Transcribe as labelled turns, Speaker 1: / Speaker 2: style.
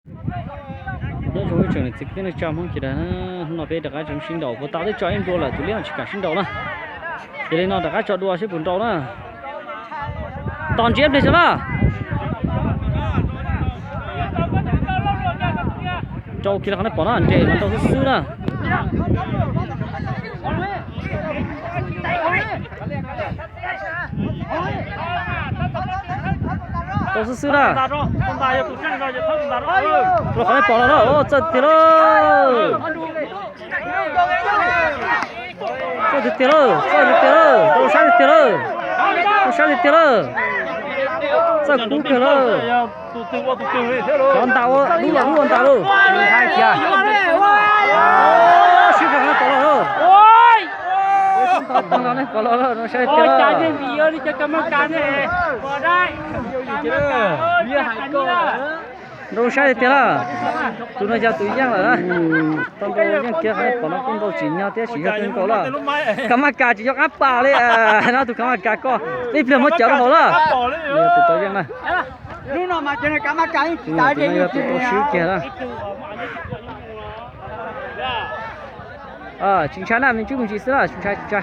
Speaker 1: nhớ chúng trường này cái này chăm không chỉ là nó bé đặc cái chúng sinh đầu, có tao đấy cho em đua là tụi nó chỉ cả sinh đầu nữa, cho nên nó đặc cái cho đua sẽ buồn đầu nữa, toàn chép này chứ là, châu kia là cái bỏ nó ăn chè mà đâu có xứ nữa. đâu có xứ nữa. Rồi phải bỏ nó, ô chết tiệt rồi. Chết tiệt rồi, đâu sai tiệt rồi, đâu sai tiệt rồi. Sao cú kia rồi. Con tàu, đúng là con tàu luôn. Hai kia. Xíu nó bỏ rồi. Ôi. Tao nó này, bỏ rồi, nó sai tiệt rồi.
Speaker 2: Cái gì bây đi cho cảm ơn cái này. Bỏ đây. Bia hải cô.
Speaker 1: Đâu sai tiệt là. Tụi nó ra tụi giang là. Tao đâu giang kia hay bỏ nó con đâu chín nhau thế chỉ cho tên cậu là. Cảm ơn cả chỉ cho áp bà đấy à. Nó tụi cảm ơn cả co. Đi film mất chở nó là. Tụi tôi giang này.
Speaker 2: Lúc nào mà cho nên cảm ơn cái gì
Speaker 1: tụi tôi xíu kia đó. À, chính xác là mình chúc mừng chị sữa là chính xác.